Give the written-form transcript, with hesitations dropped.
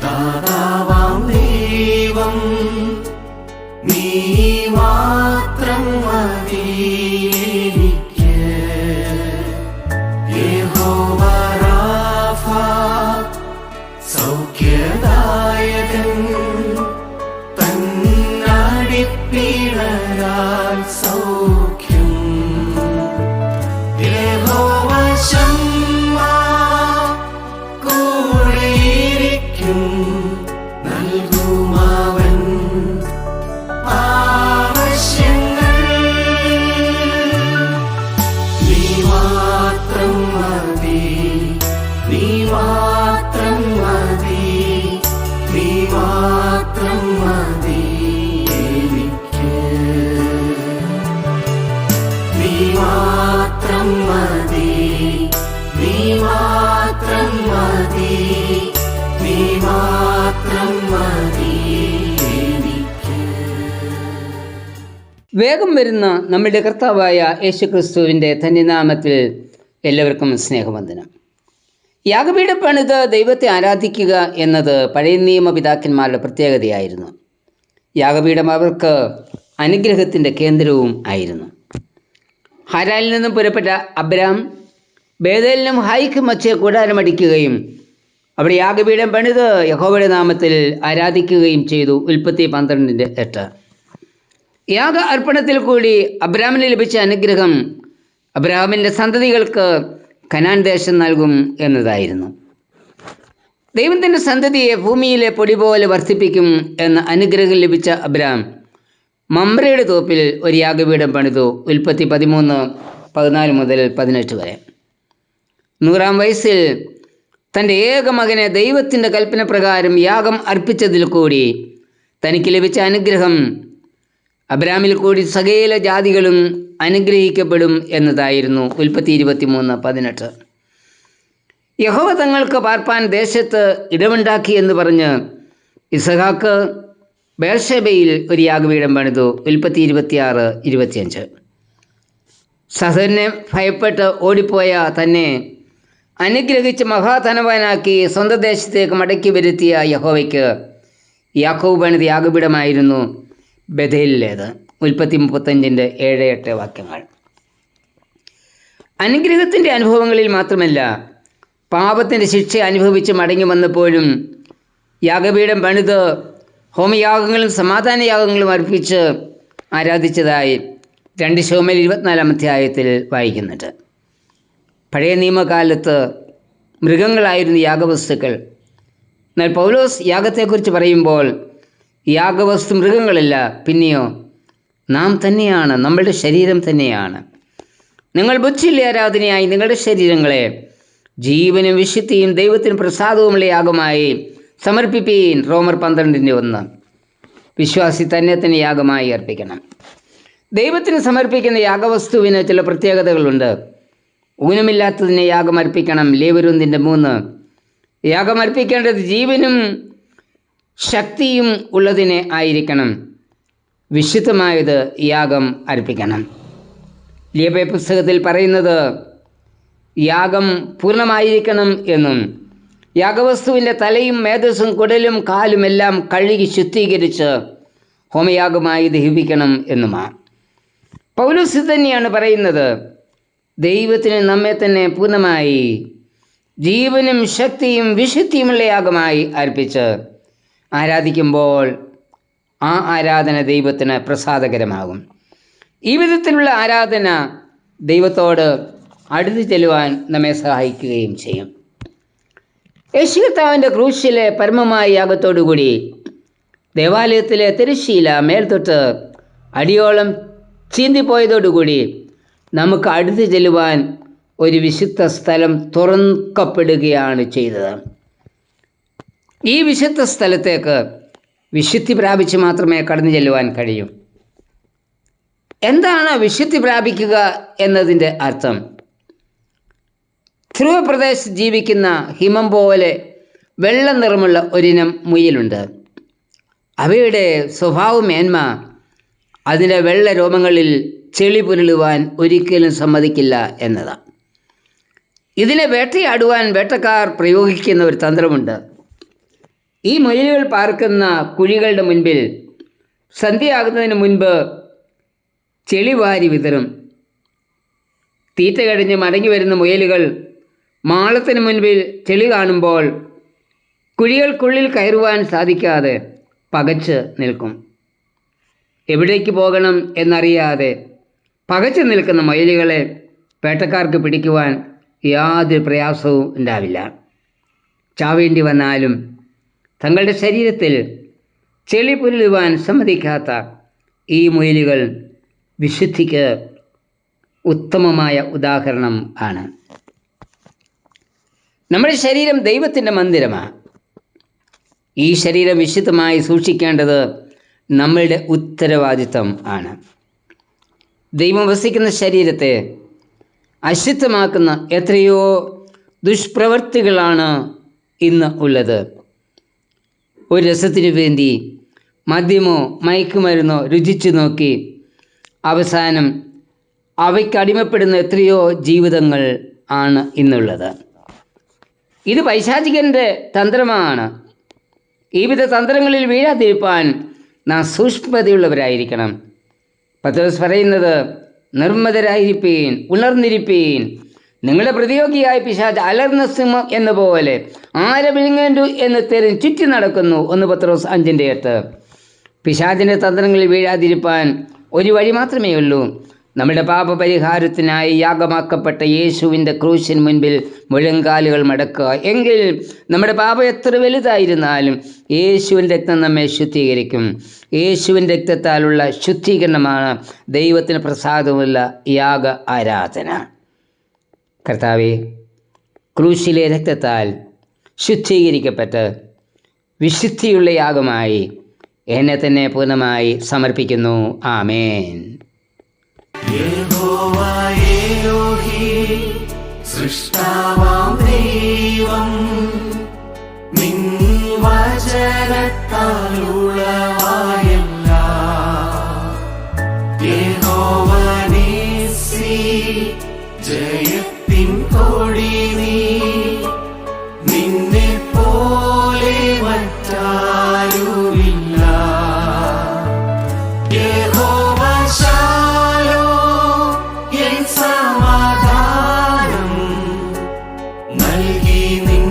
ദാതാവാം ദൈവം നീ മാത്രം മതി എനിക്ക്. യഹോവ റാഫ സൗഖ്യദായകൻ തന്നടിപ്പിണരാൽ സൗഖ്യം. യഹോവ ശമ്മ കൂടെയിരിക്കും നൽകുമവൻ ആവശ്യങ്ങൾ. നീ മാത്രം മതി, നീ മാത്രം മതി, നീ മാത്രം മതി എനിക്ക്. നീ മാത്രം മതി, നീ മാത്രം മതി, നീ മാത്രം മതി എനിക്ക്. വേഗം വരുന്ന നമ്മുടെ കർത്താവായ യേശുക്രിസ്തുവിൻ്റെ ധന്യനാമത്തിൽ എല്ലാവർക്കും സ്നേഹവന്ദനം. യാഗപീഠം പണിത് ദൈവത്തെ ആരാധിക്കുക എന്നത് പഴയ നിയമ പിതാക്കന്മാരുടെ പ്രത്യേകതയായിരുന്നു. യാഗപീഠം അവർക്ക് അനുഗ്രഹത്തിൻ്റെ കേന്ദ്രവും ആയിരുന്നു. ഹാരാനിൽ നിന്നും പുറപ്പെട്ട അബ്രാം ബേഥേലിനും ഹായിക്കും മധ്യേ കൂടാരമടിക്കുകയും അവിടെ യാഗപീഠം പണിത് യഹോവയുടെ നാമത്തിൽ ആരാധിക്കുകയും ചെയ്തു. ഉൽപ്പത്തി 12:8. യാഗ അർപ്പണത്തിൽ കൂടി അബ്രാമിന് ലഭിച്ച അനുഗ്രഹം അബ്രാമിൻ്റെ സന്തതികൾക്ക് കനാൻ ദേശം നൽകും എന്നതായിരുന്നു. ദൈവം തൻ്റെ സന്തതിയെ ഭൂമിയിലെ പൊടി പോലെ വർദ്ധിപ്പിക്കും എന്ന അനുഗ്രഹം ലഭിച്ച അബ്രാം മമ്രയുടെ തോപ്പിൽ ഒരു യാഗപീഠം പണിതു. ഉൽപ്പത്തി 13:14-18 വരെ. 100-ാം വയസ്സിൽ തൻ്റെ ഏക മകനെ ദൈവത്തിൻ്റെ കൽപ്പന പ്രകാരം യാഗം അർപ്പിച്ചതിൽ കൂടി തനിക്ക് ലഭിച്ച അനുഗ്രഹം അബ്രാമിൽ കൂടി സകല ജാതികളും അനുഗ്രഹിക്കപ്പെടും എന്നതായിരുന്നു. ഉൽപ്പത്തി 23:18. യഹോവ തങ്ങൾക്ക് പാർപ്പാൻ ദേശത്ത് ഇടമുണ്ടാക്കി എന്ന് പറഞ്ഞ് ഇസഹാക്ക് ബേർഷെബയിൽ ഒരു യാഗപീഠം പണിതു. ഉൽപ്പത്തി 26:25. സഹോദരനെ ഭയപ്പെട്ട് ഓടിപ്പോയ തന്നെ അനുഗ്രഹിച്ച് മഹാധനവാനാക്കി സ്വന്തം ദേശത്തേക്ക് മടക്കി വരുത്തിയ യഹോവയ്ക്ക് യാക്കോബ് പണിത യാഗപീഠമായിരുന്നു ബഥേലിലേത്. ഉൽപ്പത്തി 35:7-8 വാക്യങ്ങൾ. അനുഗ്രഹത്തിൻ്റെ അനുഭവങ്ങളിൽ മാത്രമല്ല, പാപത്തിൻ്റെ ശിക്ഷ അനുഭവിച്ച് മടങ്ങി വന്നപ്പോഴും യാഗപീഠം പണിത് ഹോമയാഗങ്ങളും സമാധാനയാഗങ്ങളും അർപ്പിച്ച് ആരാധിച്ചതായി 2 ശമൂവേൽ 24-ാം അധ്യായത്തിൽ വായിക്കുന്നുണ്ട്. പഴയ നിയമകാലത്ത് മൃഗങ്ങളായിരുന്നു യാഗവസ്തുക്കൾ. എന്നാൽ പൗലോസ് യാഗത്തെക്കുറിച്ച് പറയുമ്പോൾ യാഗവസ്തു മൃഗങ്ങളല്ല, പിന്നെയോ നാം തന്നെയാണ്, നമ്മളുടെ ശരീരം തന്നെയാണ്. നിങ്ങൾ ബുദ്ധിയുള്ള ആരാധനയായി നിങ്ങളുടെ ശരീരങ്ങളെ ജീവനും വിശുദ്ധിയും ദൈവത്തിന് പ്രസാദവുമുള്ള യാഗമായി സമർപ്പിപ്പീൻ. റോമർ 12:1. വിശ്വാസി തന്നെ തന്നെ യാഗമായി അർപ്പിക്കണം. ദൈവത്തിന് സമർപ്പിക്കുന്ന യാഗവസ്തുവിന് ചില പ്രത്യേകതകളുണ്ട്. ഊനമില്ലാത്തതിനെ യാഗമർപ്പിക്കണം. ലേവ്യർ 1:3. യാഗമർപ്പിക്കേണ്ടത് ജീവനും ശക്തിയും ഉള്ളതിനെ ആയിരിക്കണം. വിശുദ്ധമായത് യാഗം അർപ്പിക്കണം. ലേവ്യ പുസ്തകത്തിൽ പറയുന്നത് യാഗം പൂർണ്ണമായിരിക്കണം എന്നും യാഗവസ്തുവിൻ്റെ തലയും മേധസ്സും കുടലും കാലും എല്ലാം കഴുകി ശുദ്ധീകരിച്ച് ഹോമയാഗമായി ദഹിപ്പിക്കണം എന്നുമാണ്. പൗലോസ് തന്നെയാണ് പറയുന്നത്, ദൈവത്തിന് നമ്മെ തന്നെ പൂർണ്ണമായി ജീവനും ശക്തിയും വിശുദ്ധിയുമുള്ള യാഗമായി അർപ്പിച്ച് ആരാധിക്കുമ്പോൾ ആ ആരാധന ദൈവത്തിന് പ്രസാദകരമാകും. ഈ വിധത്തിലുള്ള ആരാധന ദൈവത്തോട് അടുത്ത് ചെല്ലുവാൻ നമ്മെ സഹായിക്കുകയും ചെയ്യും. യേശു കർത്താവിൻ്റെ ക്രൂശിലെ പരമമായ യാഗത്തോടുകൂടി ദേവാലയത്തിലെ തിരശ്ശീല മേൽത്തൊട്ട് അടിയോളം ചീന്തിപ്പോയതോടുകൂടി നമുക്ക് അടുത്ത് ചെല്ലുവാൻ ഒരു വിശുദ്ധ സ്ഥലം തുറക്കപ്പെടുകയാണ് ചെയ്തത്. ഈ വിശുദ്ധ സ്ഥലത്തേക്ക് വിശുദ്ധി പ്രാപിച്ച് മാത്രമേ കടന്നു ചെല്ലുവാൻ കഴിയൂ. എന്താണ് വിശുദ്ധി പ്രാപിക്കുക എന്നതിൻ്റെ അർത്ഥം? ധ്രുവപ്രദേശത്ത് ജീവിക്കുന്ന ഹിമം പോലെ വെള്ള നിറമുള്ള ഒരിനം മുയലുണ്ട്. അവയുടെ സ്വഭാവമേന്മ അതിൻ്റെ വെള്ള രോമങ്ങളിൽ ചെളി പുരളുവാൻ ഒരിക്കലും സമ്മതിക്കില്ല എന്നതാണ്. ഇതിനെ വേട്ടയാടുവാൻ വേട്ടക്കാർ പ്രയോഗിക്കുന്ന ഒരു തന്ത്രമുണ്ട്. ഈ മുയലുകൾ പാർക്കുന്ന കുഴികളുടെ മുൻപിൽ സന്ധ്യയാകുന്നതിന് മുൻപ് ചെളി വാരി വിതറും. തീറ്റ കഴിഞ്ഞ് മടങ്ങി വരുന്ന മുയലുകൾ മാളത്തിന് മുൻപിൽ ചെളി കാണുമ്പോൾ കുഴികൾക്കുള്ളിൽ കയറുവാൻ സാധിക്കാതെ പകച്ച് നിൽക്കും. എവിടേക്ക് പോകണം എന്നറിയാതെ പകച്ചു നിൽക്കുന്ന മുയലുകളെ വേട്ടക്കാർക്ക് പിടിക്കുവാൻ യാതൊരു പ്രയാസവും ഉണ്ടാവില്ല. ചാവേണ്ടി വന്നാലും തങ്ങളുടെ ശരീരത്തിൽ ചെളി പുരളുവാൻ സമ്മതിക്കാത്ത ഈ മുയലുകൾ വിശുദ്ധിക്ക് ഉത്തമമായ ഉദാഹരണം ആണ്. നമ്മുടെ ശരീരം ദൈവത്തിൻ്റെ മന്ദിരമാണ്. ഈ ശരീരം വിശുദ്ധമായി സൂക്ഷിക്കേണ്ടത് നമ്മളുടെ ഉത്തരവാദിത്വം ആണ്. ദൈവം വസിക്കുന്ന ശരീരത്തെ അശുദ്ധമാക്കുന്ന എത്രയോ ദുഷ്പ്രവൃത്തികളാണ് ഇന്ന് ഉള്ളത്. ഒരു രസത്തിനു വേണ്ടി മദ്യമോ മയക്കുമരുന്നോ രുചിച്ചു നോക്കി അവസാനം അവയ്ക്ക് അടിമപ്പെടുന്ന എത്രയോ ജീവിതങ്ങൾ ആണ് ഇന്നുള്ളത്. ഇത് പൈശാചികൻ്റെ തന്ത്രമാണ്. ഈ വിധ തന്ത്രങ്ങളിൽ വീഴാതിരിപ്പാൻ നാം സൂക്ഷ്മതയുള്ളവരായിരിക്കണം. പത്രോസ് പറയുന്നത്, നിർമ്മതരായിരിപ്പീൻ, ഉണർന്നിരിപ്പീൻ. നിങ്ങളുടെ പ്രതിയോഗിയായ പിശാച് അലർന്ന സിംഹം എന്ന പോലെ ആരെ വിഴുങ്ങേണ്ടു എന്ന് തെരഞ്ഞ് ചുറ്റി നടക്കുന്നു. 1 പത്രോസ് 5:8. പിശാചിൻ്റെ തന്ത്രങ്ങളിൽ വീഴാതിരിപ്പാൻ ഒരു വഴി മാത്രമേ ഉള്ളൂ. നമ്മുടെ പാപപരിഹാരത്തിനായി യാഗമാക്കപ്പെട്ട യേശുവിൻ്റെ ക്രൂശിന് മുൻപിൽ മുഴങ്കാലുകൾ മടക്കുക. എങ്കിൽ നമ്മുടെ പാപം എത്ര വലുതായിരുന്നാലും യേശുവിൻ്റെ രക്തം നമ്മെ ശുദ്ധീകരിക്കും. യേശുവിൻ്റെ രക്തത്താലുള്ള ശുദ്ധീകരണമാണ് ദൈവത്തിന് പ്രസാദമുള്ള യാഗ ആരാധന. കർത്താവേ, ക്രൂശിലെ രക്തത്താൽ ശുദ്ധീകരിക്കപ്പെട്ട് വിശുദ്ധിയുള്ള യാഗമായി എന്നെ തന്നെ പൂർണ്ണമായി സമർപ്പിക്കുന്നു. ആമേൻ. യഹോവ എലോഹീം, സൃഷ്ടാവാം ദൈവം, നിൻ വചനത്താൽ ഉളവായെല്ലാം. യഹോവ നീസി, ജയത്തിൻ കൊടി നീ, നിന്നെ പോലെ മറ്റാരുമില്ല. യഹോവ ശാലോം, എൻ സമാധാനം നൽകി നിൻ